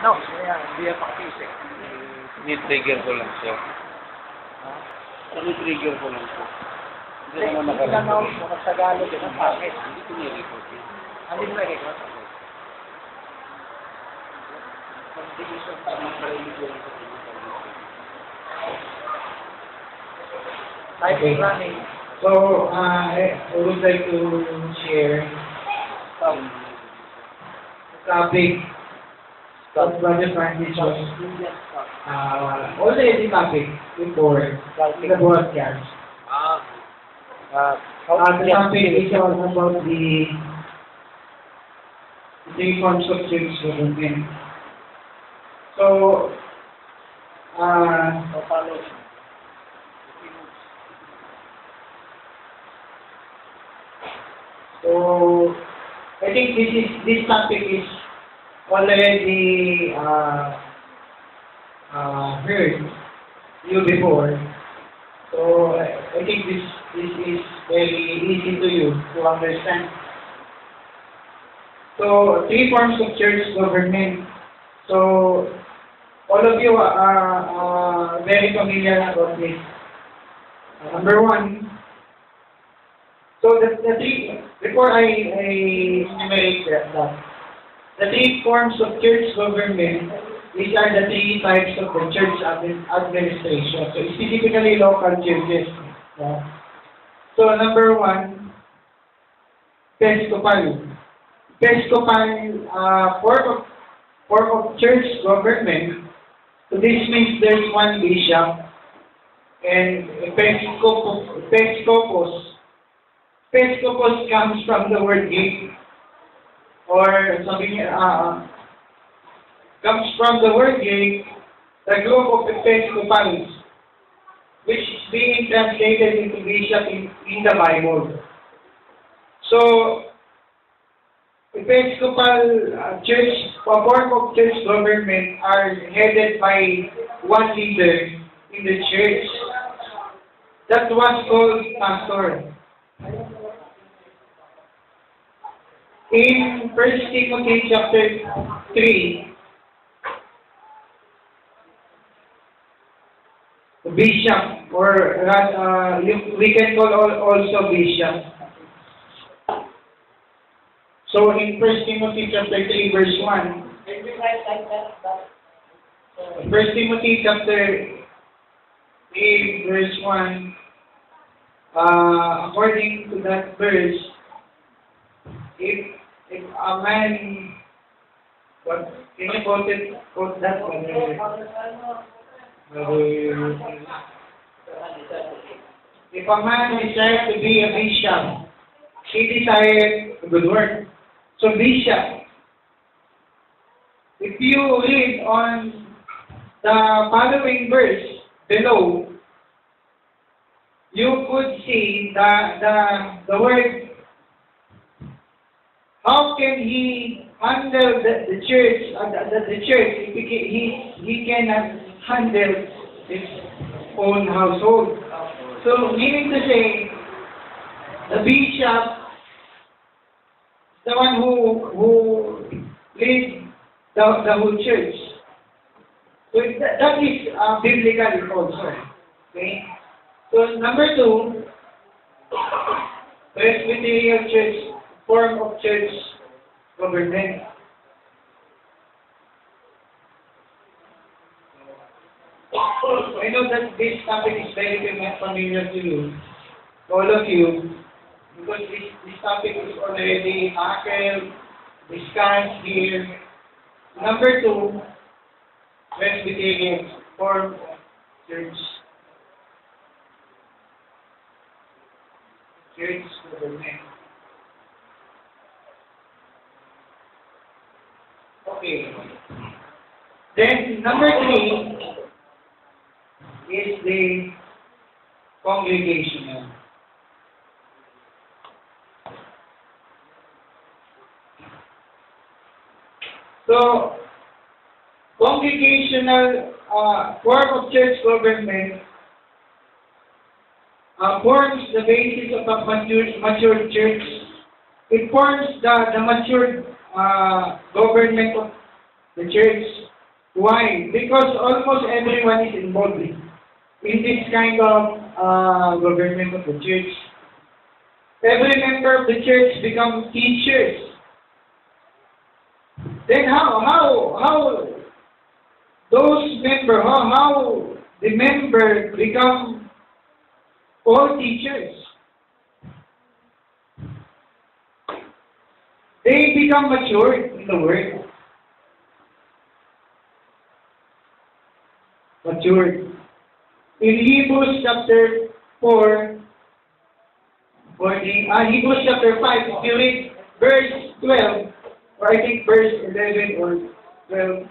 No, hindi yan pakisik. Ni-trigger ko lang siya. Ni-trigger ko lang siya. Hindi naman Ilan nakarecord. ako sa Tagalog din ang pakis. Hindi ko ni-record yun. Hindi mo na-record? Condition pa ng religion. Type running. So, I would like to share the topic that Brother Francis was already topic before in the broadcast. The topic is all about the three forms of church government. So, So, I think this topic is already heard you before. So, I think this is very easy to you to understand. So, three forms of church government. So, all of you are very familiar about this. Number one. So the three, before I enumerate that, the three forms of church government, these are the three types of the church administration. So specifically local churches. So number one, Episcopal. Episcopal form of church government. So this means there's one bishop and Episcopos. Episcopos comes from the word Greek, or comes from the word Greek, the group of Episcopals, which is being translated into bishop in the Bible. So, Episcopal church, form of church government are headed by one leader in the church. That was called pastor. In 1 Timothy chapter 3, bishop, or we can call also bishop. So in 1 Timothy chapter 3 verse 1, 1 Timothy chapter 3 verse 1, according to that verse, if a man, what can you quote that one? If a man desires to be a bishop, he desires a good work. So bishop, if you read on the following verse below, you could see the word. How can he handle the church? The church, if he cannot handle his own household. So, meaning to say, the bishop, the one who leads the whole church. So that is biblical also. Okay. So number two, Presbyterian church. Form of church government. I know that this topic is very familiar to you, all of you, because this topic is already tackled, discussed here. Number two, Presbyterian form of church government. Okay. Then number three is the congregational. So, congregational form of church government forms the basis of a mature church. It forms the mature government of the church. Why? Because almost everyone is involved in this kind of government of the church. Every member of the church become teachers. Then how those member, how the member become all teachers? They become matured in the word. Matured. In Hebrews chapter 4, Hebrews chapter 5, if you read verse 12, or I think verse 11 or 12,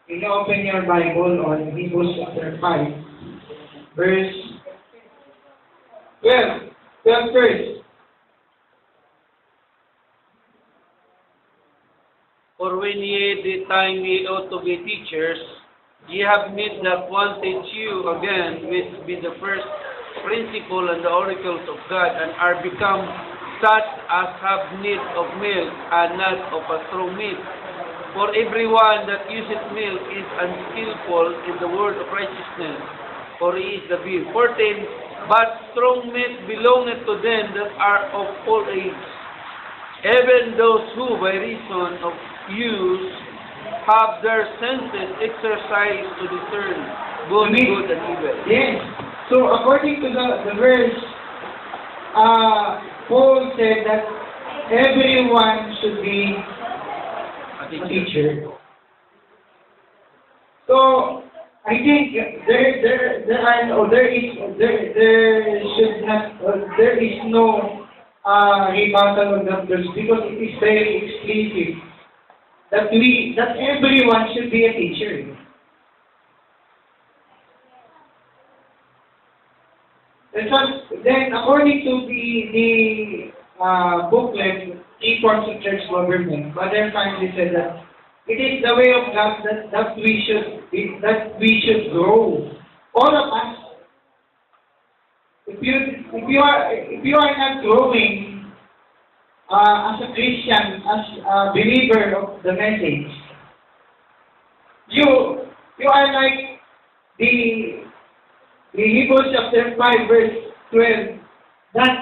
you can open your Bible on Hebrews chapter 5, verse 12 verse. For when ye the time ye ought to be teachers, ye have need that one teach you again, which be the first principle and the oracles of God, and are become such as have need of milk, and not of a strong meat. For everyone that useth milk is unskillful in the word of righteousness, for he is the being. 14, but strong meat belongeth to them that are of old age, even those who by reason of use have their senses exercised to discern good and evil. Yes. So according to the verse, Paul said that everyone should be a teacher. So I think there is no rebuttal on that verse, because it is very explicit that everyone should be a teacher. Then according to the booklet, Key Forms of Church Government, Father Francis said that it is the way of God that we should grow. All of us. If you are not growing as a Christian, as a believer of the message, you are like the Hebrews chapter 5 verse 12 that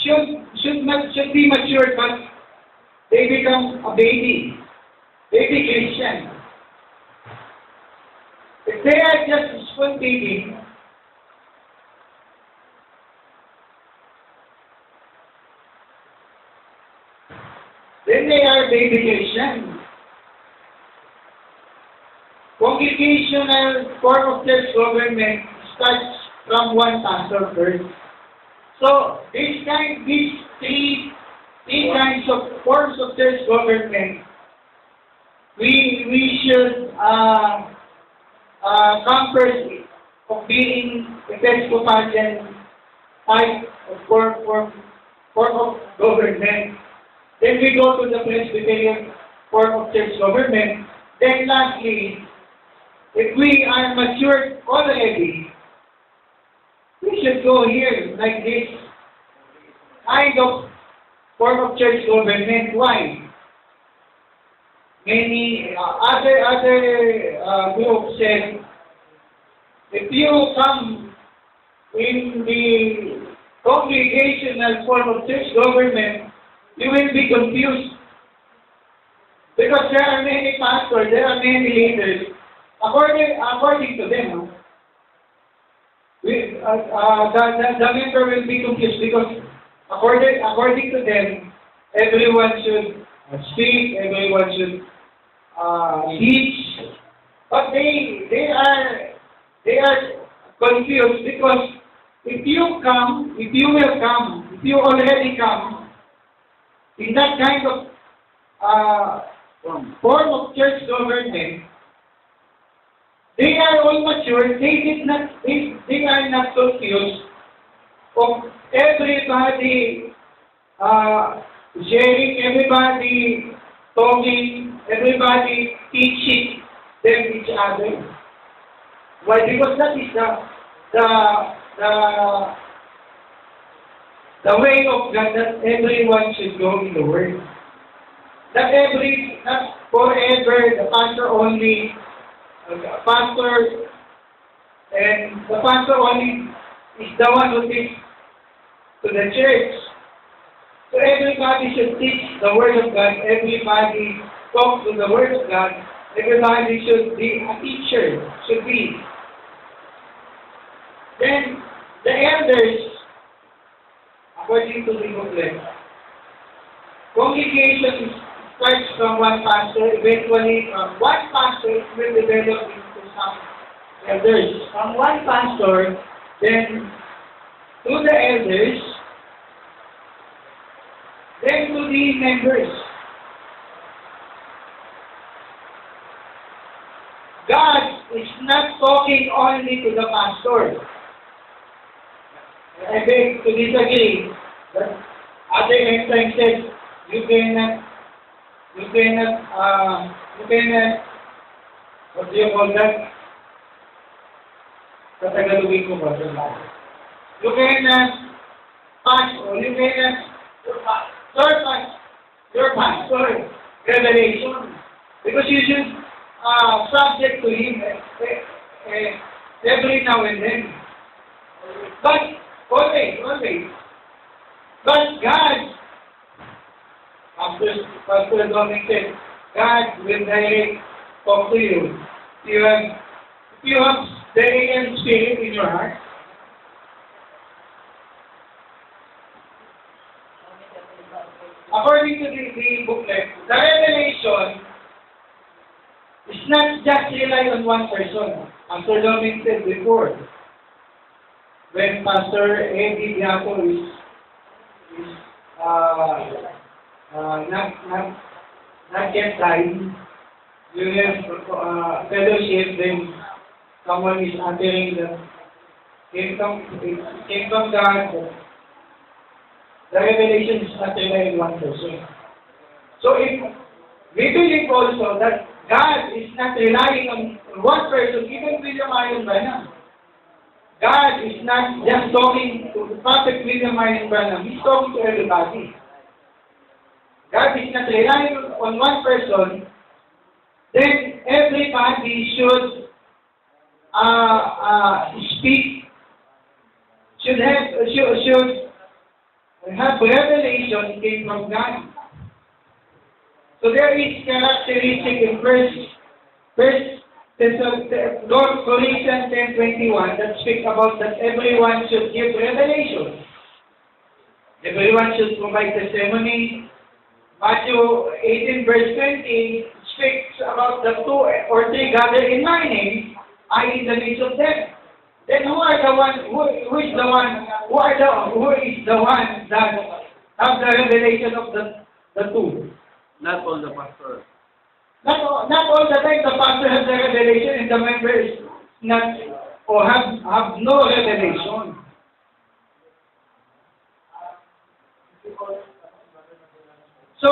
should be matured, but they become a baby Christian. If they are just spoon feeding, then they are baby Christian. Congregational form of church government starts from one pastor first. So these three kinds of forms of church government, we should come first of being Episcopalian type of form of government. Then we go to the Presbyterian form of church government. Then lastly, if we are matured already, we should go here like this kind of form of church government. Why? Many other groups said, if you come in the congregational form of church government, you will be confused. Because there are many pastors, there are many leaders. According to them, the member will be confused, because according to them, everyone should speak, everyone should teach, but they are confused, because if you already come in that kind of form of church government, they are all mature. They are not confused of everybody sharing, everybody talking, everybody teaching them each other. Why? Because that is the way of God, that everyone should go in the Word. not forever, the pastor only, and the pastor only is the one who teaches to the church. So everybody should teach the Word of God, everybody talk to the Word of God, everybody should be a teacher, should be. Then, the elders, according to the booklet, congregation starts from one pastor, eventually from one pastor it will develop into some elders. From one pastor, then to the elders, then to the members. God is not talking only to the pastor. I beg to disagree, but other end-time says you cannot, what do you call that? Katagalugin ko ba? You cannot pass, or you cannot surpass your pastor revelation, because you should subject to him every now and then. But always. But God, after Pastor Dominic said, God will direct talk to you. If you have the alien spirit in your heart, according to the booklet, the revelation is not just rely on one person. Pastor Dominic said before, when Pastor Eddie Diaco is not yet dying, you have fellowship, then someone is uttering the came from God. The revelation is not rely on one person. So if we believe also that God is not relying on one person, even William Marion Branham. God is not just talking to the Prophet William Marion Branham, He's talking to everybody. God is not relying on one person, then everybody should speak, should have revelation came from God. So there is characteristic in Corinthians 10:21 that speaks about that everyone should give revelation. Everyone should provide testimony. Matthew 18:20 speaks about the 2 or 3 gather in my name, I in the midst of them. Then who is the one that have the revelation of the 2? Not all the pastors. Not all the time the pastor has the revelation and the members not or have no revelation. So,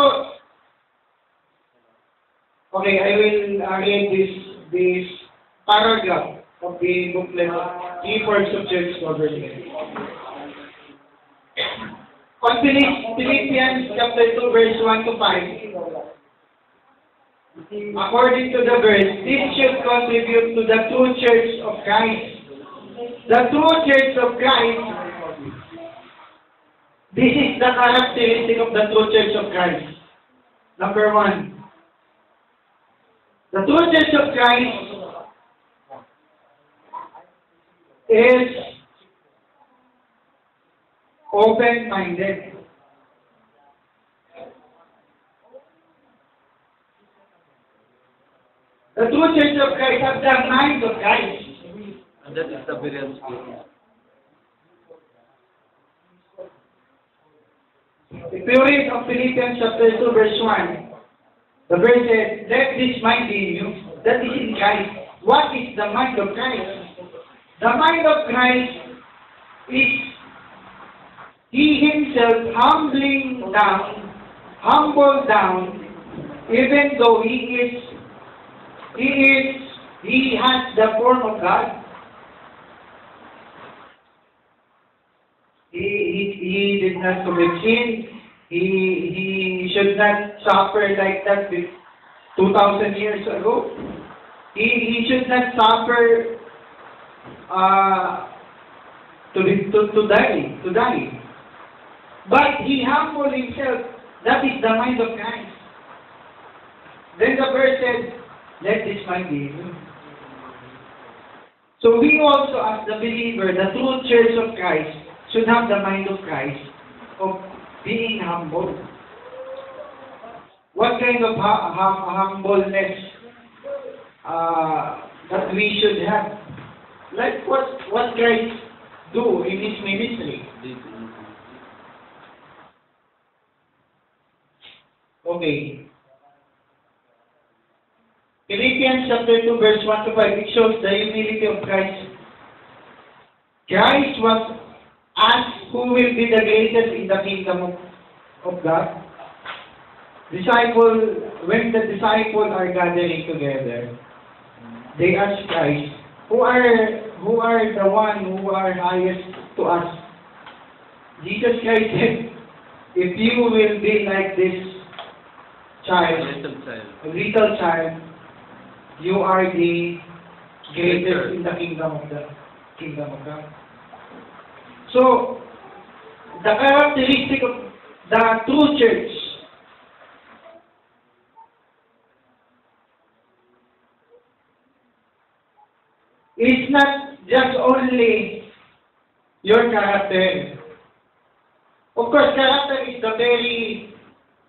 okay, I will read this paragraph of the booklet, Key Words of Church Government. On Philippians chapter 2, verse 1 to 5, according to the verse, this should contribute to the true church of Christ. The true church of Christ, this is the characteristic of the true church of Christ. Number 1, the true church of Christ is open-minded. The true church of Christ has the mind of Christ. And that is the Berean spirit. If you read of Philippians chapter 2, verse 1, the verse says, let this mind be in you, that is in Christ. What is the mind of Christ? The mind of Christ is He Himself humbled down, even though He has the form of God. He did not commit sin. He should not suffer like that 2,000 years ago. He should not suffer to die. But he humbled himself. That is the mind of Christ. Then the verse said, let this mind be in you. So we also, as the believer, the true church of Christ, should have the mind of Christ, of being humble. What kind of humbleness that we should have? Like what Christ do in His ministry. Okay. Philippians chapter 2 verse 1 to 5, it shows the humility of Christ. Christ was asked who will be the greatest in the kingdom of God. When the disciples are gathering together, they ask Christ, who are the one who are highest to us? Jesus Christ said, if you will be like this little child, you are the greatest in the kingdom of God. So, the characteristic of the true church is not just only your character. Of course, character is the very,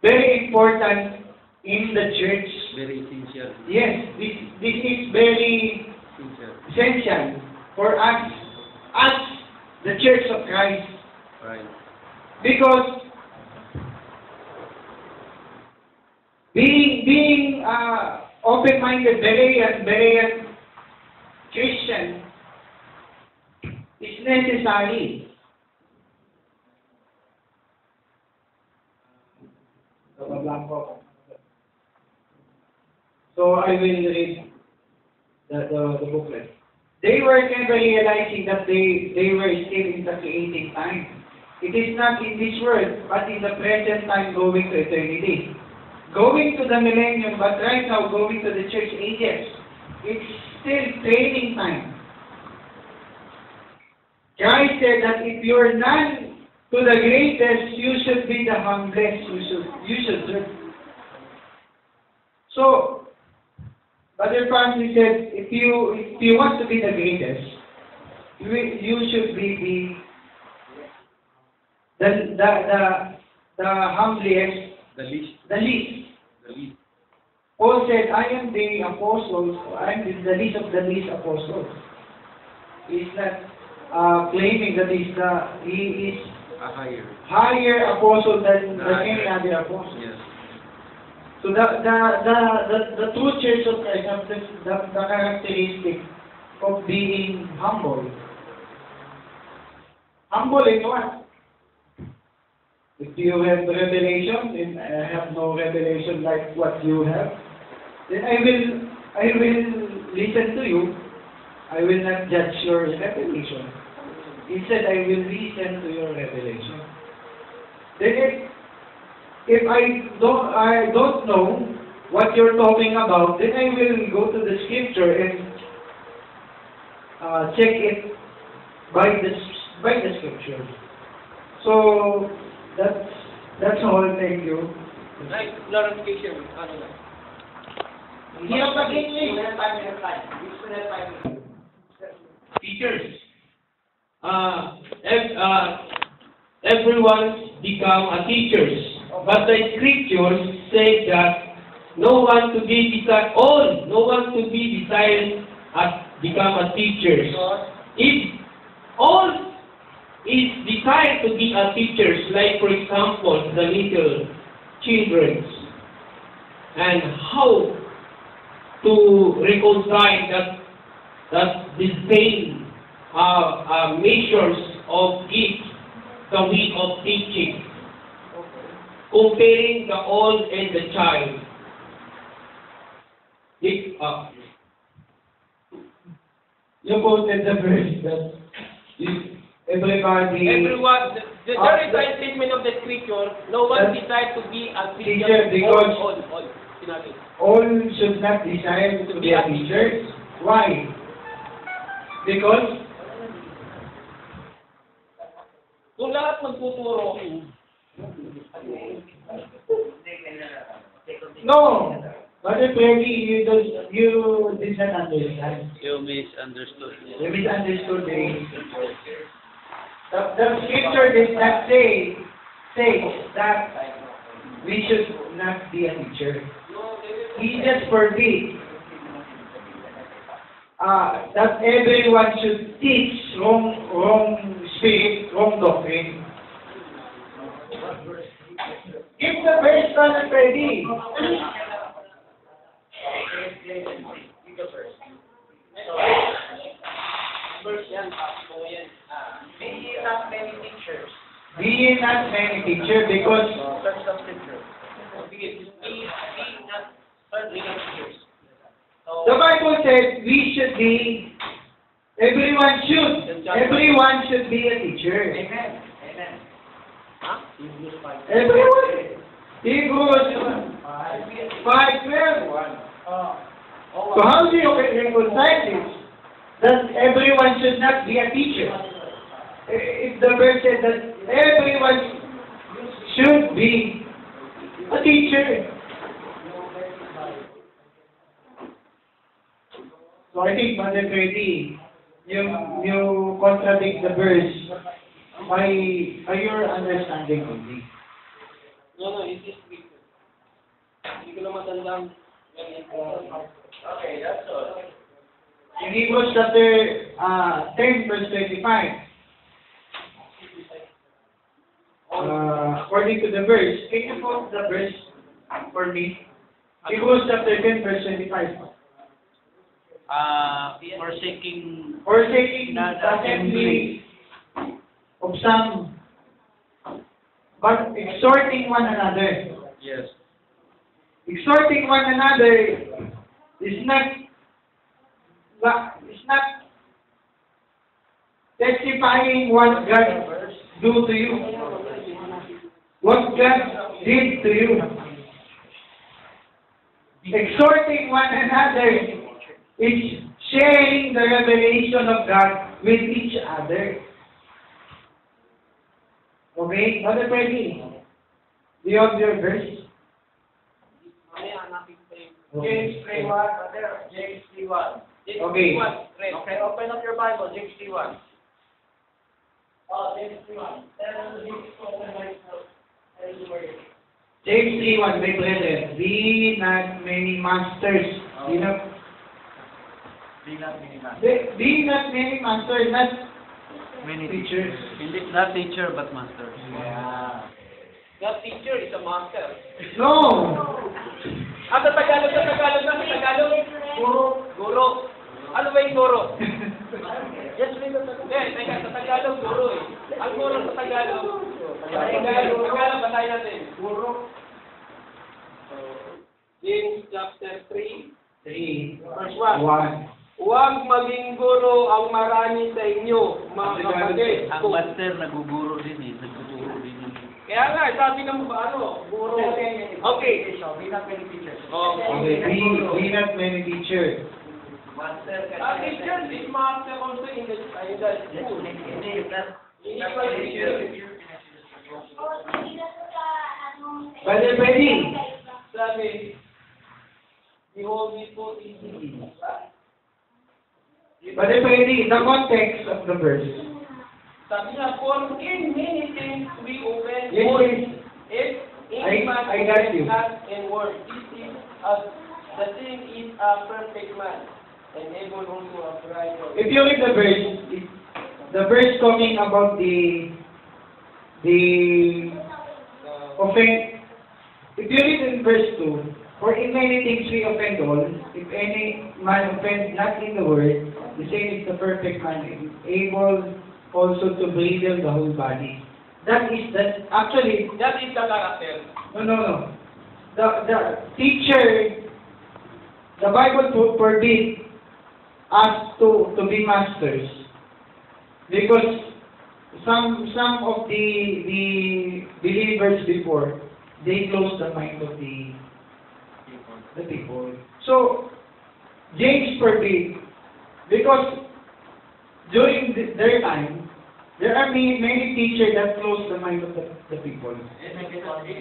very important in the church. Very essential. Yes, this is very essential for us, as the Church of Christ. Right. Because being open-minded, Berean Christian is necessary. So I will read the booklet. They were never realizing that they were still in the creating time. It is not in this world, but in the present time going to eternity. Going to the millennium, but right now going to the church ages. It's still training time. Christ said that if you're none to the greatest, you should be the humblest. You should serve. So, Brother Francis said, if you want to be the greatest, you should be the humblest, The least. the least. Paul said, I am the apostle, I am the least of the least apostles. He's not claiming that he is A higher apostle than any Higher. other apostle. Yes. So the true church of Christ has the characteristic of being humble. Humble in what? If you have revelation and I have no revelation like what you have, then I will listen to you. I will not judge your revelation. Instead, I will listen to your revelation. Then if I don't know what you're talking about, then I will go to the scripture and check it by the scripture. So that's all. Thank you. Right, clarification. Ano lang? Hirap mag-English. Teachers. Everyone become a teachers, but the scriptures say that no one to be desired as become a teachers. If all is desired to be a teachers, like for example the little children, and how to reconcile that the same measures of it, the way of teaching, comparing the old and the child. You quoted the verse that everybody. Everyone, there is a statement of the scripture, no one desire to be a Teacher, Christian. because- All. Sinabi. All should not desire to be a teacher. Why? Because Kung lahat magtuturo, no, Brother Freddy, you did not understand. You misunderstood. You misunderstood the scripture did not say that we should not be a teacher. He just forbid that everyone should teach wrong spirit, wrong doctrine. Give the verse, Brother Freddy. be not many teachers. Be not many teacher because Search the scripture. Be not many teachers. the Bible says we should be, everyone should be a teacher. Amen. Huh? Everyone. Hebrews 5:12. So how do you reconcile this? That everyone should not be a teacher. If the verse says that everyone should be a teacher. So I think, Brother Freddy, you contradict the verse by your understanding only. No, it is scripture. Hindi ko na matandang. Okay, that's all. In Hebrews chapter 10, verse 25, according to the verse, can you quote the verse for me? Hebrews chapter 10, verse 25. Forsaking Forsaking the the assembly of some, but exhorting one another. yes. Exhorting one another is not testifying what God do to you, what God did to you. Exhorting one another is sharing the revelation of God with each other. Okay, Brother Freddy, do you have your verse? James 3:1, brother. James 3:1. Okay. Okay, open up your Bible, James 3:1. Oh, James 3:1. James 3:1, my brethren, be not many masters. Be not many masters, not Many teachers. Hindi, not teacher, but master. That teacher is a master. No. Sa Tagalog. Guro. Ano ba yung guro? Yes, sa Tagalog, guro eh. Ang guro sa Tagalog. Tagalog, basahin natin. Guro. James chapter 3, 3, verse 1. 1. Huwag maging guro ang marami sa inyo, mga kapatid. Ang master, naguguro din eh. Nagtuturo din yun. Kaya nga, sabi ng guro. Okay. Okay, be not many teachers. Teacher is master also in the school. Brother Freddy, Sabi, behold, we put in Brother Freddy, the context of the verse. Sabi niya, for in many things we obey Yes, God. yes. If any man I got you. act and word, this is the thing is a perfect man, and able also of right. If you read the verse talking about the offense. If you read in verse 2, for in many things we offend all, if any man offends not in the word, the same is the perfect man, able also to bridle the whole body. That is actually, That is the character. no. The teacher, the Bible forbid us to be masters. Because some of the believers before, they closed the mind of the people. So James forbid, because during their time, there are many teachers that close the mind of the people. It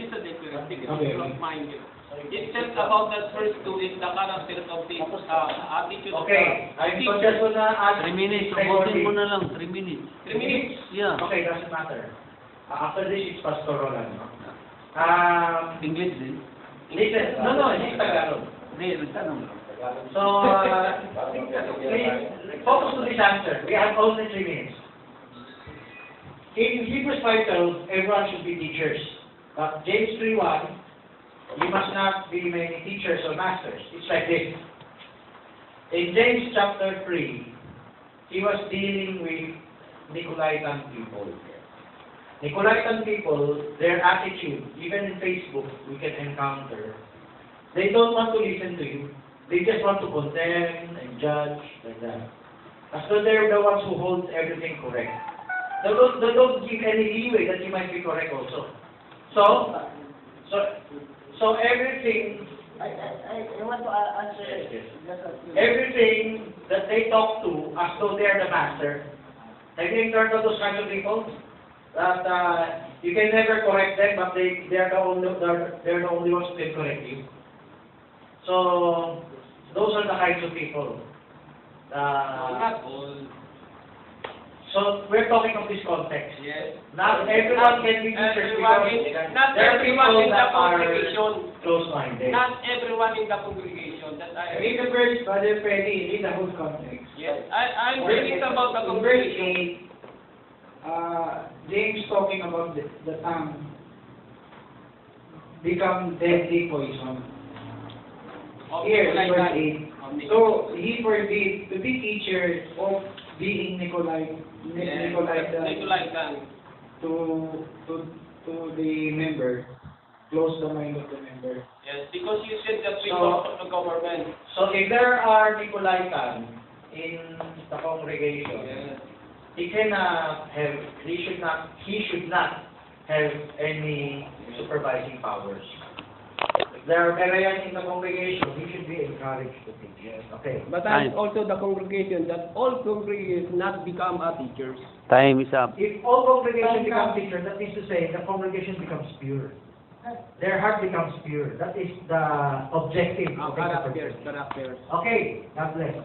is a different thing. Okay. Don't mind you. It says about that verse 2 is the character of the attitude of Okay, the I'm teacher. just gonna ask 3 minutes. Pastor Ubusin mo Roland. na lang. 3 minutes. 3 minutes. Yeah. Okay, doesn't matter. After this, it's Pastor Roland. English din. Listen, no, it's Tagalog. Hindi, nagtanong. So, please, focus to this answer. We have only 3 minutes. In Hebrews 5:12, everyone should be teachers. But James 3:1, you must not be many teachers or masters. It's like this. In James chapter 3, he was dealing with Nicolaitan people. Nicolaitan people, their attitude, even in Facebook, we can encounter, they don't want to listen to you. They just want to condemn and judge, like that. As though they're the ones who hold everything correct. They don't give any leeway that you might be correct also. So everything, I want to answer everything that they talk to as though they're the master. Have you encountered those kinds of people? That you can never correct them, but they're the only ones who can correct you. So those are the kinds of people. Not all. So we're talking of this context. Yes. Not everyone can be teachers because Not there are everyone people in the that are congregation. close-minded. Not everyone in the congregation. That I Read the verse, Brother Freddy, read the whole context. Yes. I'm reading about the In verse congregation. 8, James talking about the tongue become deadly poison. Here, in verse 8. So, he forbid to be teachers of being Nicolaitan to the member, close the mind of the member. Yes, because you said that we talk of the government. So if there are Nicolaitan in the congregation, Yes. he should not have any supervising powers. If there are Berean in the congregation, he should be encouraged to teach. Yes. Okay. But Time. also the congregation, that all congregations not become a teachers. Time is up. If all congregation become teachers, that means to say the congregation becomes pure. Their heart becomes pure. That is the objective of the Characters. Okay, God bless.